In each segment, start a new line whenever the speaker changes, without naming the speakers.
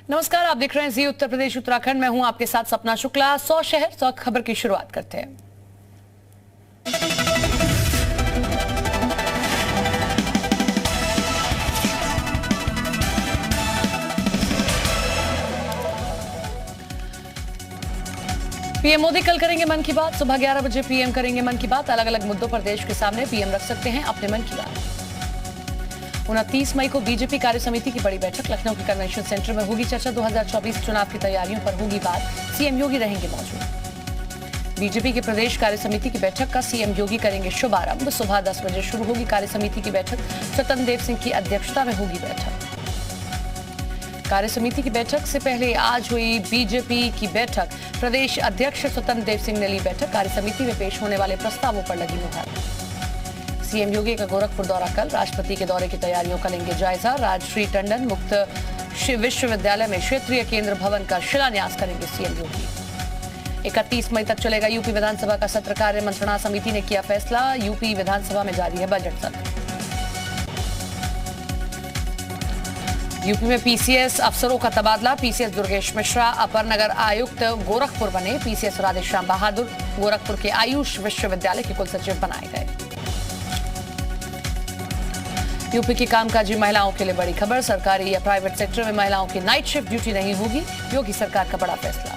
नमस्कार, आप देख रहे हैं जी उत्तर प्रदेश उत्तराखंड। मैं हूं आपके साथ सपना शुक्ला। 100 शहर 100 खबर की शुरुआत करते हैं। पीएम मोदी कल करेंगे मन की बात। सुबह 11 बजे पीएम करेंगे मन की बात। अलग अलग मुद्दों पर देश के सामने पीएम रख सकते हैं अपने मन की बात। 29 मई को बीजेपी कार्य समिति की बड़ी बैठक लखनऊ के कन्वेंशन सेंटर में होगी चर्चा। 2024 चुनाव की तैयारियों पर होगी बात। सीएम योगी रहेंगे मौजूद। बीजेपी की प्रदेश कार्य समिति की बैठक का सीएम योगी करेंगे शुभारंभ। सुबह 10 बजे शुरू होगी कार्य समिति की बैठक। स्वतंत्र देव सिंह की अध्यक्षता में होगी बैठक। कार्य समिति की बैठक से पहले आज हुई बीजेपी की बैठक। प्रदेश अध्यक्ष स्वतंत्र देव सिंह ने ली बैठक। कार्य समिति में पेश होने वाले प्रस्तावों पर लगी मुहर। सीएम योगी का गोरखपुर दौरा कल। राष्ट्रपति के दौरे की तैयारियों का लेंगे जायजा। राजश्री टंडन मुक्त विश्वविद्यालय में क्षेत्रीय केंद्र भवन का शिलान्यास करेंगे सीएम योगी। 31 मई तक चलेगा यूपी विधानसभा का सत्र। कार्य मंत्रणा समिति ने किया फैसला। यूपी विधानसभा में जारी है बजट सत्र। यूपी में पीसीएस अफसरों का तबादला। पीसीएस दुर्गेश मिश्रा अपर नगर आयुक्त गोरखपुर बने। पीसीएस राधेश्याम बहादुर गोरखपुर के आयुष विश्वविद्यालय के कुलसचिव बनाए गए। यूपी की कामकाजी महिलाओं के लिए बड़ी खबर। सरकारी या प्राइवेट सेक्टर में महिलाओं की नाइट शिफ्ट ड्यूटी नहीं होगी। योगी सरकार का बड़ा फैसला।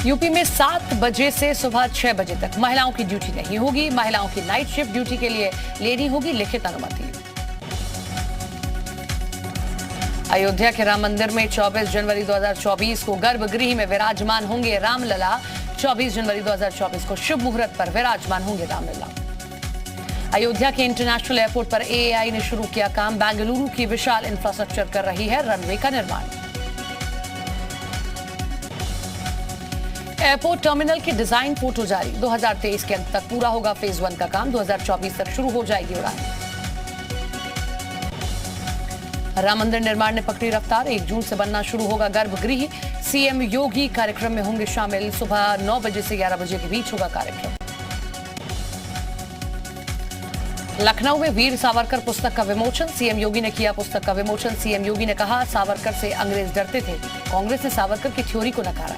यूपी में 7 बजे से सुबह 6 बजे तक महिलाओं की ड्यूटी नहीं होगी। महिलाओं की नाइट शिफ्ट ड्यूटी के लिए लेनी होगी लिखित अनुमति। अयोध्या के राम मंदिर में 24 जनवरी 2024 को गर्भगृह में विराजमान होंगे रामलला। 24 जनवरी 2024 को शुभ मुहूर्त पर विराजमान होंगे रामलला। अयोध्या के इंटरनेशनल एयरपोर्ट पर एएआई ने शुरू किया काम। बेंगलुरु की विशाल इंफ्रास्ट्रक्चर कर रही है रनवे का निर्माण। एयरपोर्ट टर्मिनल की डिजाइन फोटो जारी। 2023 के अंत तक पूरा होगा फेज 1 का काम। 2024 तक शुरू हो जाएगी उड़ान। राम मंदिर निर्माण ने पकड़ी रफ्तार। 1 जून से बनना शुरू होगा गर्भगृह। सीएम योगी कार्यक्रम में होंगे शामिल। सुबह 9 बजे से 11 बजे के बीच होगा कार्यक्रम। लखनऊ में वीर सावरकर पुस्तक का विमोचन। सीएम योगी ने किया पुस्तक का विमोचन। सीएम योगी ने कहा, सावरकर से अंग्रेज डरते थे। कांग्रेस ने सावरकर की थ्योरी को नकारा।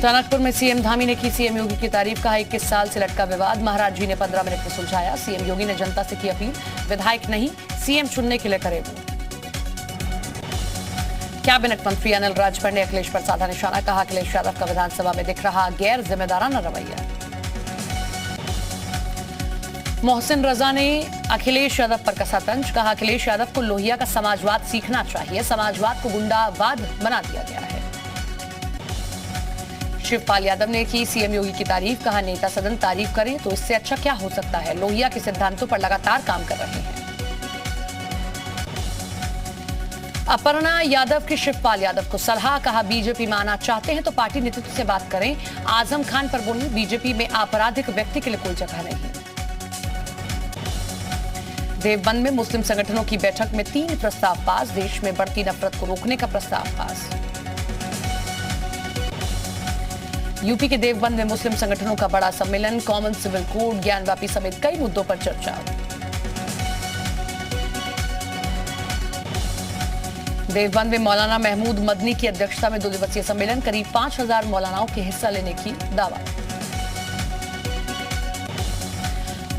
टनकपुर में सीएम धामी ने की सीएम योगी की तारीफ। कहा, 21 साल से लटका विवाद महाराज जी ने 15 मिनट में सुलझाया। सीएम योगी ने जनता से की अपील, विधायक नहीं सीएम चुनने के लिए करे वो। कैबिनेट मंत्री अनिल राजभर ने अखिलेश पर साधा निशाना। कहा, अखिलेश यादव का विधानसभा में दिख रहा गैर जिम्मेदाराना रवैया। मोहसिन रजा ने अखिलेश यादव पर कसा तंज। कहा, अखिलेश यादव को लोहिया का समाजवाद सीखना चाहिए। समाजवाद को गुंडावाद बना दिया गया है। शिवपाल यादव ने की सीएम योगी की तारीफ। कहा, नेता सदन तारीफ करें तो इससे अच्छा क्या हो सकता है। लोहिया के सिद्धांतों पर लगातार काम कर रहे हैं। अपर्णा यादव की शिवपाल यादव को सलाह। कहा, बीजेपी में आना चाहते हैं तो पार्टी नेतृत्व से बात करें। आजम खान पर बोली, बीजेपी में आपराधिक व्यक्ति के लिए कोई जगह नहीं। देवबंद में मुस्लिम संगठनों की बैठक में 3 प्रस्ताव पास। देश में बढ़ती नफरत को रोकने का प्रस्ताव पास। यूपी के देवबंद में मुस्लिम संगठनों का बड़ा सम्मेलन। कॉमन सिविल कोड, ज्ञानवापी समेत कई मुद्दों पर चर्चा। देवबंद में मौलाना महमूद मदनी की अध्यक्षता में 2 दिवसीय सम्मेलन। करीब 5000 मौलानाओं के हिस्सा लेने की दावा।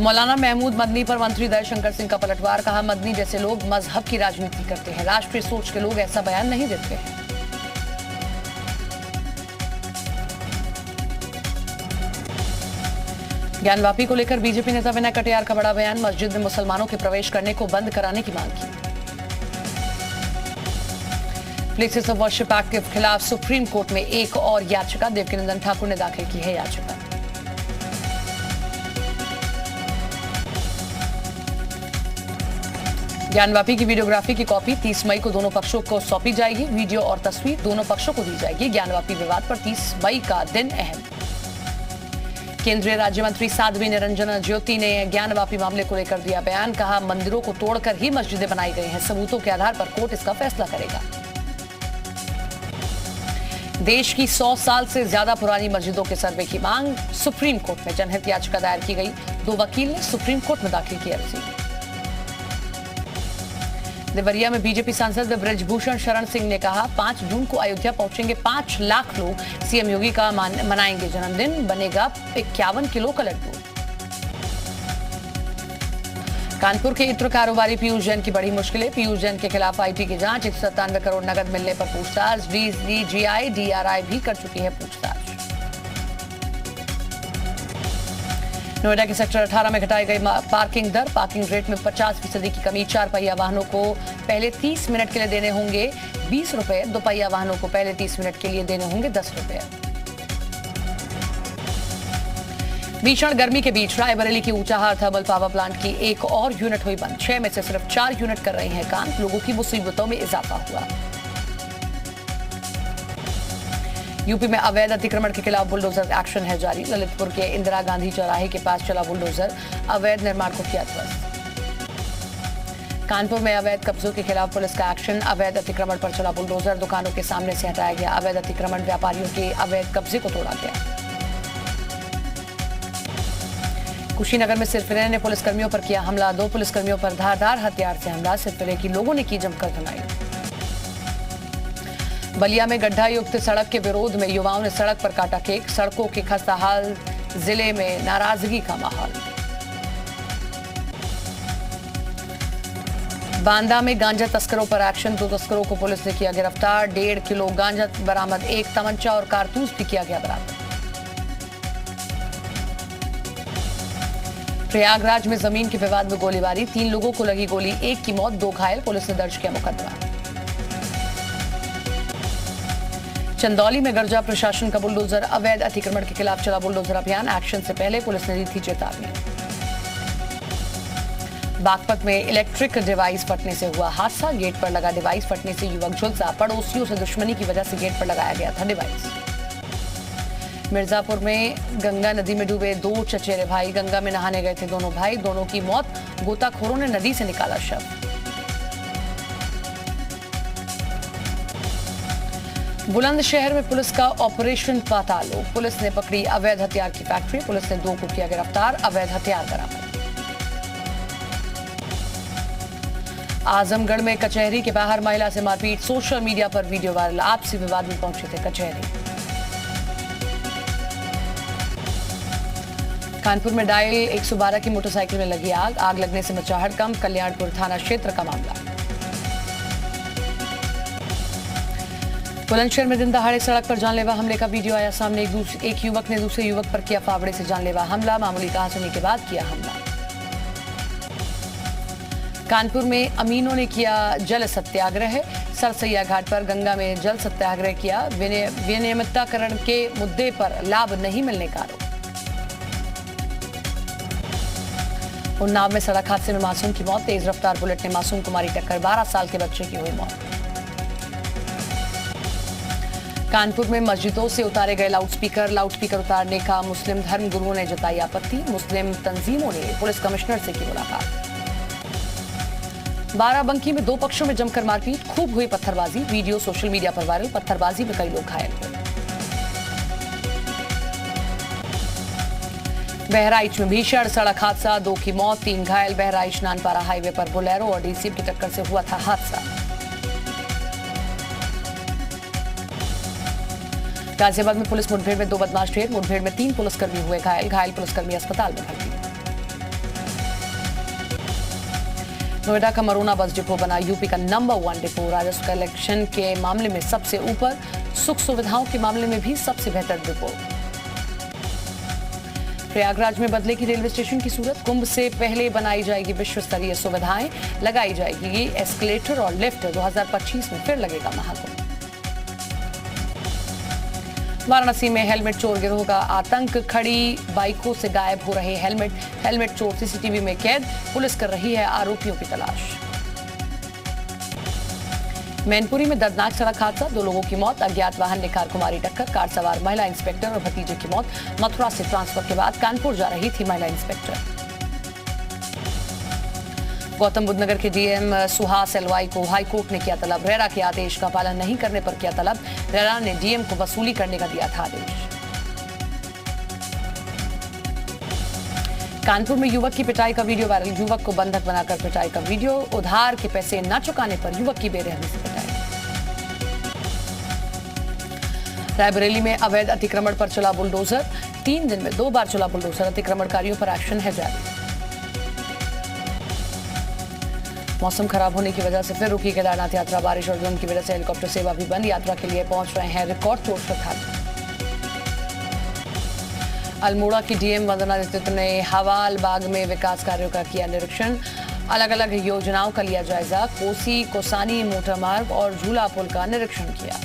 मौलाना महमूद मदनी पर मंत्री दयाशंकर सिंह का पलटवार। कहा, मदनी जैसे लोग मजहब की राजनीति करते हैं। राष्ट्रीय सोच के लोग ऐसा बयान नहीं देते हैं। ज्ञानवापी को लेकर बीजेपी नेता विनय कटियार का बड़ा बयान। मस्जिद में मुसलमानों के प्रवेश करने को बंद कराने की मांग की। प्लेसेस ऑफ वर्शिप एक्ट के खिलाफ सुप्रीम कोर्ट में एक और याचिका। देवकीनंदन ठाकुर ने दाखिल की है याचिका। ज्ञानवापी की वीडियोग्राफी की कॉपी 30 मई को दोनों पक्षों को सौंपी जाएगी। वीडियो और तस्वीर दोनों पक्षों को दी जाएगी। ज्ञानवापी विवाद पर 30 मई का दिन अहम। केंद्रीय राज्य मंत्री साध्वी निरंजन ज्योति ने ज्ञानवापी मामले को लेकर दिया बयान। कहा, मंदिरों को तोड़कर ही मस्जिदें बनाई गई हैं। सबूतों के आधार पर कोर्ट इसका फैसला करेगा। देश की 100 साल से ज्यादा पुरानी मस्जिदों के सर्वे की मांग, सुप्रीम कोर्ट में जनहित याचिका दायर की गई। 2 वकील ने सुप्रीम कोर्ट में दाखिल की अर्जी। देवरिया में बीजेपी सांसद ब्रजभूषण शरण सिंह ने कहा, 5 जून को अयोध्या पहुंचेंगे 5 लाख लोग, सीएम योगी का मनाएंगे जन्मदिन, बनेगा 51 किलो का लड्डू। कानपुर के इत्र कारोबारी पीयूष जैन की बड़ी मुश्किलें, पीयूष जैन के खिलाफ आईटी की जांच, 197 करोड़ नकद मिलने पर पूछताछ, डीजीआई डीआरआई भी कर चुकी है पूछताछ। नोएडा के सेक्टर 18 में घटाई गई पार्किंग दर, पार्किंग रेट में 50% की कमी, 4 पहिया वाहनों को पहले 30 मिनट के लिए देने होंगे 20 रुपए, 2 पहिया वाहनों को पहले 30 मिनट के लिए देने होंगे 10 रुपए। भीषण गर्मी के बीच रायबरेली की ऊंचाहार थर्मल पावर प्लांट की एक और यूनिट हुई बंद, 6 में से सिर्फ 4 यूनिट कर रही हैं काम, लोगों की मुसीबतों में इजाफा हुआ। यूपी में अवैध अतिक्रमण के खिलाफ बुलडोजर एक्शन है जारी, ललितपुर के इंदिरा गांधी चौराहे के पास चला बुलडोजर, अवैध निर्माण को किया ध्वस्त। कानपुर में अवैध कब्जों के खिलाफ पुलिस का एक्शन, अवैध अतिक्रमण पर चला बुलडोजर, दुकानों के सामने से हटाया गया अवैध अतिक्रमण, व्यापारियों के अवैध कब्जे को तोड़ा गया। कुशीनगर में सिरफिरे ने पुलिसकर्मियों पर किया हमला, 2 पुलिसकर्मियों पर धारदार हथियार से हमला, सिरफिरे की लोगों ने की जमकर धुनाई। बलिया में गड्ढा युक्त सड़क के विरोध में युवाओं ने सड़क पर काटा केक, सड़कों के खस्ताहाल, जिले में नाराजगी का माहौल। बांदा में गांजा तस्करों पर एक्शन, 2 तस्करों को पुलिस ने किया गिरफ्तार, 1.5 किलो गांजा बरामद, 1 तमंचा और कारतूस भी किया गया बरामद। प्रयागराज में जमीन के विवाद में गोलीबारी, 3 लोगों को लगी गोली, 1 की मौत, 2 घायल, पुलिस ने दर्ज किया मुकदमा। चंदौली में गर्जा प्रशासन का बुलडोजर, अवैध अतिक्रमण के खिलाफ चला बुलडोजर अभियान, एक्शन से पहले पुलिस ने दी थी चेतावनी। बागपत में इलेक्ट्रिक डिवाइस फटने से हुआ हादसा, गेट पर लगा डिवाइस फटने से युवक झुलसा, पड़ोसियों से दुश्मनी की वजह से गेट पर लगाया गया था डिवाइस। मिर्जापुर में गंगा नदी में डूबे 2 चचेरे भाई, गंगा में नहाने गए थे दोनों भाई, दोनों की मौत, गोताखोरों ने नदी से निकाला शव। बुलंदशहर में पुलिस का ऑपरेशन पातालो, पुलिस ने पकड़ी अवैध हथियार की फैक्ट्री, पुलिस ने 2 को किया गिरफ्तार, अवैध हथियार बरामद। आजमगढ़ में कचहरी के बाहर महिला से मारपीट, सोशल मीडिया पर वीडियो वायरल, आपसी विवाद में पहुंचे थे कचहरी। कानपुर में डायल 112 की मोटरसाइकिल में लगी आग, आग लगने से मचा हड़कंप, कल्याणपुर थाना क्षेत्र का मामला। बुलंदशहर में दिन दहाड़े सड़क पर जानलेवा हमले का वीडियो आया सामने, एक युवक ने दूसरे युवक पर किया फावड़े से जानलेवा हमला, मामूली कहासुनी के बाद किया हमला। कानपुर में अमीनों ने किया जल सत्याग्रह, सरसैया घाट पर गंगा में जल सत्याग्रह किया, विनियमितकरण के मुद्दे पर लाभ नहीं मिलने का आरोप। उन्नाव में सड़क हादसे में मासूम की मौत, तेज रफ्तार बुलेट ने मासूम को मारी टक्कर, 12 साल के बच्चे की हुई मौत। कानपुर में मस्जिदों से उतारे गए लाउडस्पीकर उतारने का मुस्लिम धर्म गुरुओं ने जताई आपत्ति, मुस्लिम तंजीमों ने पुलिस कमिश्नर से की मुलाकात। बाराबंकी में 2 पक्षों में जमकर मारपीट, खूब हुई पत्थरबाजी, वीडियो सोशल मीडिया पर वायरल, पत्थरबाजी में कई लोग घायल हुए। बहराइच में भीषण सड़क हादसा, 2 की मौत, 3 घायल, बहराइच नानपारा हाईवे पर बोलेरो और डीसीएम की टक्कर से हुआ था हादसा। गाजियाबाद में पुलिस मुठभेड़ में 2 बदमाश ढेर, मुठभेड़ में 3 पुलिसकर्मी हुए घायल, घायल पुलिसकर्मी अस्पताल में भर्ती। नोएडा का मरोना बस डिपो बना यूपी का नंबर 1 डिपो, राजस्व कलेक्शन के मामले में सबसे ऊपर, सुख सुविधाओं के मामले में भी सबसे बेहतर डिपो। प्रयागराज में बदलेगी रेलवे स्टेशन की सूरत, कुंभ से पहले बनाई जाएगी विश्व स्तरीय सुविधाएं, लगाई जाएगी एस्केलेटर और लिफ्ट, 2025 में फिर लगेगा महाकुंभ। वाराणसी में हेलमेट चोर गिरोह का आतंक, खड़ी बाइकों से गायब हो रहे हेलमेट चोर सीसीटीवी में कैद, पुलिस कर रही है आरोपियों की तलाश। मैनपुरी में दर्दनाक सड़क हादसा, 2 लोगों की मौत, अज्ञात वाहन ने कार को मारी टक्कर, कार सवार महिला इंस्पेक्टर और भतीजे की मौत, मथुरा से ट्रांसफर के बाद कानपुर जा रही थी महिला इंस्पेक्टर। गौतम बुद्ध नगर के डीएम सुहास एलवाई को हाईकोर्ट ने किया तलब। रेरा के आदेश का पालन नहीं करने पर किया तलब। रेरा ने डीएम को वसूली करने का दिया था आदेश। कानपुर में युवक की पिटाई का वीडियो वायरल। युवक को बंधक बनाकर पिटाई का वीडियो। उधार के पैसे न चुकाने पर युवक की बेरहमी से पिटाई। रायबरेली में अवैध अतिक्रमण पर चला बुलडोजर। 3 दिन में 2 बार चला बुलडोजर। अतिक्रमणकारियों पर एक्शन है जारी। मौसम खराब होने की वजह से फिर रुकी केदारनाथ यात्रा। बारिश और धुंध की वजह से हेलीकॉप्टर सेवा भी बंद। यात्रा के लिए पहुंच रहे हैं रिकॉर्ड तोड़ श्रद्धालु। अल्मोड़ा की डीएम वंदना नेतृत्व ने हवाल बाग में विकास कार्यों का किया निरीक्षण। अलग अलग योजनाओं का लिया जायजा। कोसी कोसानी मोटर मार्ग और झूला पुल का निरीक्षण किया।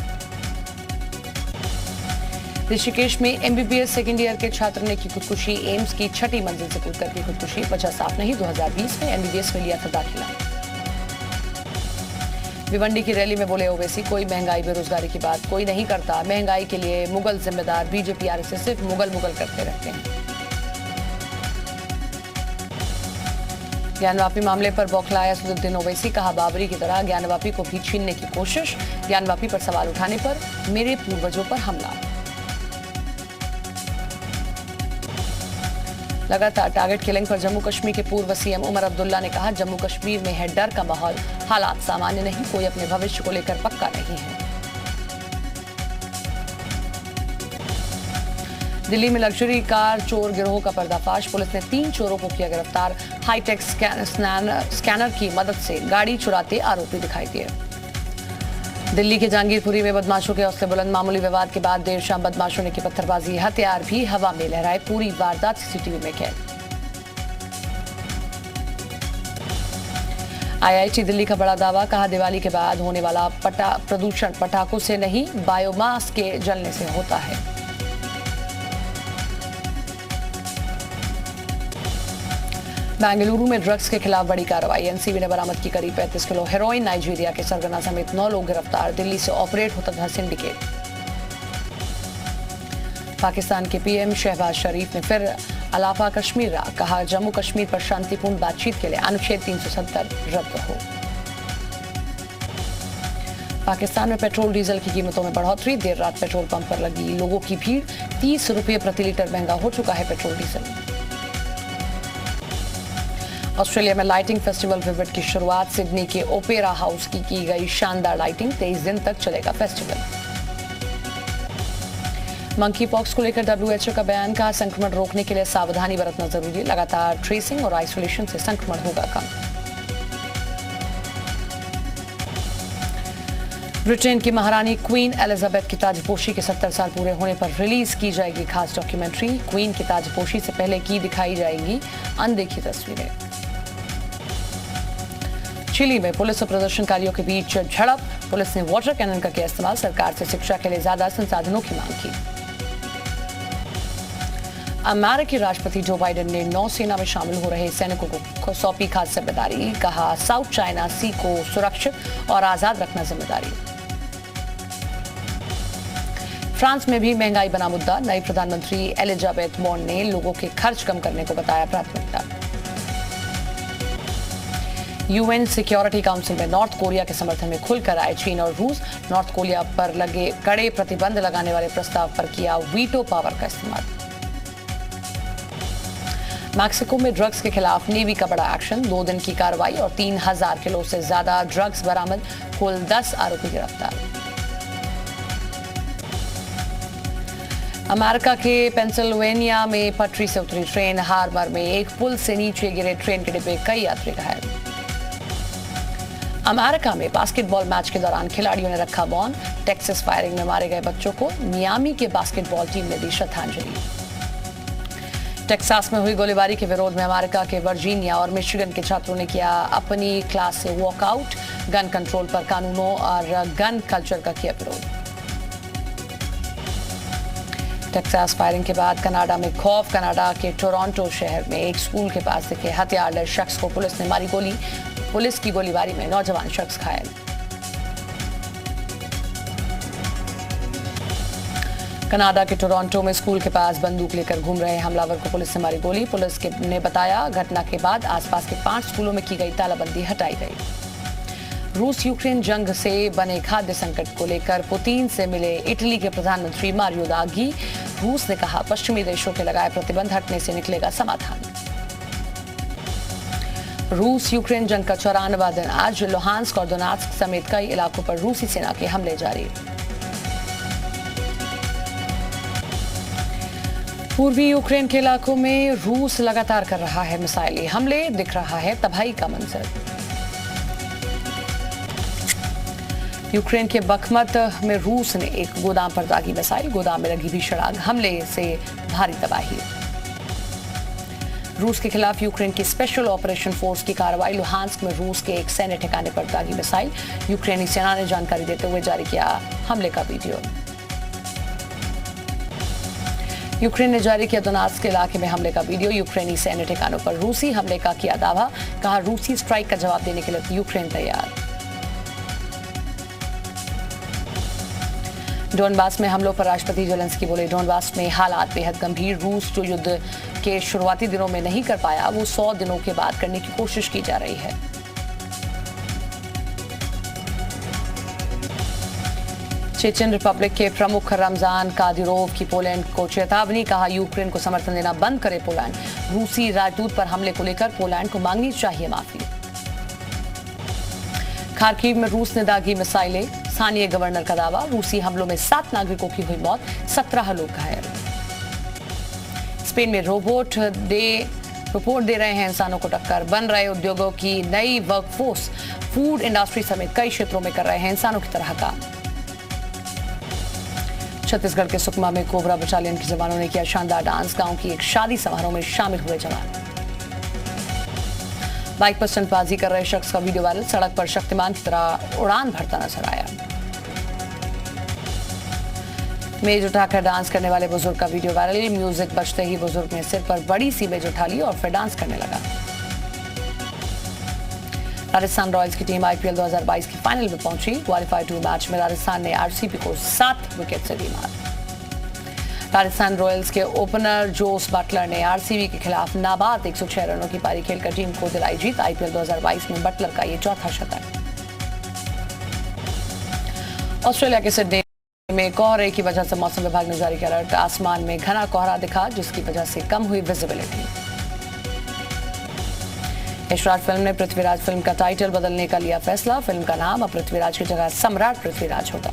ऋषिकेश में एमबीबीएस सेकेंड ईयर के छात्र ने की खुदकुशी। एम्स की 6ठी मंजिल से कूदकर की खुदकुशी। बचा साफ नहीं, 2020 में एमबीबीएस में लिया था दाखिला। भिवंडी की रैली में बोले ओवैसी, कोई महंगाई बेरोजगारी की बात कोई नहीं करता। महंगाई के लिए मुगल जिम्मेदार। बीजेपी आरएसएस सिर्फ मुगल करते रहते हैं। ज्ञानवापी मामले पर बौखलाया असदुद्दीन ओवैसी। कहा, बाबरी की तरह ज्ञानवापी को भी छीनने की कोशिश। ज्ञानवापी पर सवाल उठाने पर मेरे पूर्वजों पर हमला। लगातार टारगेट किलिंग पर जम्मू कश्मीर के पूर्व सीएम उमर अब्दुल्ला ने कहा, जम्मू कश्मीर में है डर का माहौल। हालात सामान्य नहीं, कोई अपने भविष्य को लेकर पक्का नहीं है। दिल्ली में लग्जरी कार चोर गिरोह का पर्दाफाश। पुलिस ने 3 चोरों को किया गिरफ्तार। हाईटेक स्कैनर की मदद से गाड़ी चुराते आरोपी दिखाई दिए। दिल्ली के जहांगीरपुरी में बदमाशों के हौसले बुलंद। मामूली विवाद के बाद देर शाम बदमाशों ने की पत्थरबाजी। हथियार भी हवा में लहराए। पूरी वारदात सीसीटीवी में कैद। आईआईटी दिल्ली का बड़ा दावा। कहा, दिवाली के बाद होने वाला प्रदूषण पटाखों से नहीं, बायोमास के जलने से होता है। बेंगलुरु में ड्रग्स के खिलाफ बड़ी कार्रवाई। एनसीबी ने बरामद की करीब 35 किलो हेरोइन। नाइजीरिया के सरगना समेत 9 लोग गिरफ्तार। दिल्ली से ऑपरेट होता था सिंडिकेट। पाकिस्तान के पीएम शहबाज शरीफ ने फिर अलापा कश्मीर रहा। कहा, जम्मू कश्मीर पर शांतिपूर्ण बातचीत के लिए अनुच्छेद 370 रद्द हो। पाकिस्तान में पेट्रोल डीजल की कीमतों में बढ़ोतरी। देर रात पेट्रोल पंप पर लगी लोगों की भीड़। 30 रुपये प्रति लीटर महंगा हो चुका है पेट्रोल डीजल। ऑस्ट्रेलिया में लाइटिंग फेस्टिवल विविड की शुरुआत। सिडनी के ओपेरा हाउस की गई शानदार लाइटिंग। 23 दिन तक चलेगा फेस्टिवल। मंकी पॉक्स को लेकर WHO का बयान। कहा, संक्रमण रोकने के लिए सावधानी बरतना जरूरी। लगातार ट्रेसिंग और आइसोलेशन से संक्रमण होगा कम। ब्रिटेन की महारानी क्वीन एलिजाबेथ की ताजपोशी के 70 साल पूरे होने पर रिलीज की जाएगी खास डॉक्यूमेंट्री। क्वीन की ताजपोशी से पहले की दिखाई जाएंगी अनदेखी तस्वीरें। चिली में पुलिस और प्रदर्शनकारियों के बीच झड़प। पुलिस ने वाटर कैनन का किया इस्तेमाल। सरकार से शिक्षा के लिए ज्यादा संसाधनों की मांग की। अमेरिकी राष्ट्रपति जो बाइडेन ने नौसेना में शामिल हो रहे सैनिकों को सौंपी खास जिम्मेदारी। कहा, साउथ चाइना सी को सुरक्षित और आजाद रखना जिम्मेदारी। फ्रांस में भी महंगाई बना मुद्दा। नई प्रधानमंत्री एलिजाबेथ बोर्न ने लोगों के खर्च कम करने को बताया प्राथमिकता। यूएन सिक्योरिटी काउंसिल में नॉर्थ कोरिया के समर्थन में खुलकर आए चीन और रूस। नॉर्थ कोरिया पर लगे कड़े प्रतिबंध लगाने वाले प्रस्ताव पर किया वीटो पावर का इस्तेमाल। मैक्सिको में ड्रग्स के खिलाफ नेवी का बड़ा एक्शन। 2 दिन की कार्रवाई और 3000 किलो से ज्यादा ड्रग्स बरामद। कुल 10 आरोपी गिरफ्तार। अमेरिका के पेंसिल्वेनिया में पटरी से उतरी ट्रेन। हार्बर में एक पुल से नीचे गिरे ट्रेन के डिब्बे। कई यात्री घायल। अमेरिका में बास्केटबॉल मैच के दौरान खिलाड़ियों ने रखा बॉम्ब। टेक्सास फायरिंग में मारे गए बच्चों को मियामी के बास्केटबॉल टीम ने दी श्रद्धांजलि। टेक्सास में हुई गोलीबारी के विरोध में अमेरिका के वर्जीनिया और मिशिगन के छात्रों ने किया अपनी क्लास से वॉकआउट। गन कंट्रोल पर कानूनों और गन कल्चर का किया विरोध। टेक्सास फायरिंग के बाद कनाडा में खौफ। कनाडा के टोरंटो शहर में एक स्कूल के पास दिखे हथियारबंद शख्स को पुलिस ने मारी गोली। पुलिस की गोलीबारी में नौजवान शख्स घायल। कनाडा के टोरंटो में स्कूल के पास बंदूक लेकर घूम रहे हमलावर को पुलिस ने मारी गोली। पुलिस ने बताया घटना के बाद आसपास के 5 स्कूलों में की गई तालाबंदी हटाई गई। रूस यूक्रेन जंग से बने खाद्य संकट को लेकर पुतिन से मिले इटली के प्रधानमंत्री मारियो द्राघी। रूस ने कहा पश्चिमी देशों के लगाए प्रतिबंध हटने से निकलेगा समाधान। रूस यूक्रेन जंग का 94वां दिन आज लुहांस्क और दोनेत्स्क समेत कई इलाकों पर रूसी सेना के हमले जारी। पूर्वी यूक्रेन के इलाकों में रूस लगातार कर रहा है मिसाइली हमले, दिख रहा है तबाही का मंजर। यूक्रेन के बखमत में रूस ने एक गोदाम पर दागी मिसाइल, गोदाम में लगी भीषण आग, हमले से भारी तबाही। रूस के खिलाफ यूक्रेन की स्पेशल ऑपरेशन फोर्स की कार्रवाई, लुहांस्क में रूस के एक सैन्य ठिकाने पर दागी मिसाइल। यूक्रेनी सेना ने जानकारी देते हुए जारी किया हमले का वीडियो। यूक्रेन ने जारी किया दोनेत्स्क के इलाके में हमले का वीडियो। यूक्रेनी सैन्य ठिकानों पर रूसी हमले का किया दावा, कहा रूसी स्ट्राइक का जवाब देने के लिए यूक्रेन तैयार। डोनबास में हमलों पर राष्ट्रपति जेलेंस्की बोले डोनबास में हालात बेहद गंभीर। रूस जो युद्ध के शुरुआती दिनों में नहीं कर पाया वो 100 दिनों के बाद करने की कोशिश की जा रही है। चेचन रिपब्लिक के प्रमुख रमजान कादिरोव की पोलैंड को चेतावनी, कहा यूक्रेन को समर्थन देना बंद करे पोलैंड। रूसी राजदूत पर हमले को लेकर पोलैंड को मांगनी चाहिए माफी। खार्किव में रूस ने दागी मिसाइलें, स्थानीय गवर्नर का दावा रूसी हमलों में 7 नागरिकों की हुई मौत, 17 लोग घायल। स्पेन में रोबोट रिपोर्ट दे रहे हैं इंसानों को टक्कर, बन रहे उद्योगों की नई वर्कफोर्स, फूड इंडस्ट्री समेत कई क्षेत्रों में कर रहे हैं इंसानों की तरह काम। छत्तीसगढ़ के सुकमा में कोबरा बटालियन के जवानों ने किया शानदार डांस, गांव की एक शादी समारोह में शामिल हुए जवान। बाइक पर स्टंटबाजी कर रहे शख्स का वीडियो वायरल, सड़क पर शक्तिमान की तरह उड़ान भरता नजर आया। मेज उठाकर डांस करने वाले बुजुर्ग का वीडियो वायरल, म्यूजिक बजते ही बुजुर्ग ने सिर पर बड़ी सी मेज उठा ली और फिर डांस करने लगा। राजस्थान रॉयल्स की टीम आईपीएल 2022 की फाइनल में पहुंची। क्वालीफायर 2 मैच में राजस्थान ने आरसीबी को 7 विकेट से दी मात। राजस्थान रॉयल्स के ओपनर जोस बटलर ने आरसीबी के खिलाफ नाबाद 106 रनों की पारी खेलकर टीम को दिलाई जीत। आईपीएल 2022 में बटलर का ये चौथा शतक। ऑस्ट्रेलिया के सिडनी में कोहरे की वजह से मौसम विभाग ने जारी किया अलर्ट, आसमान में घना कोहरा दिखा जिसकी वजह से कम हुई विजिबिलिटी। यशराज फिल्म ने पृथ्वीराज फिल्म का टाइटल बदलने का लिया फैसला, फिल्म का नाम अब पृथ्वीराज की जगह सम्राट पृथ्वीराज होगा।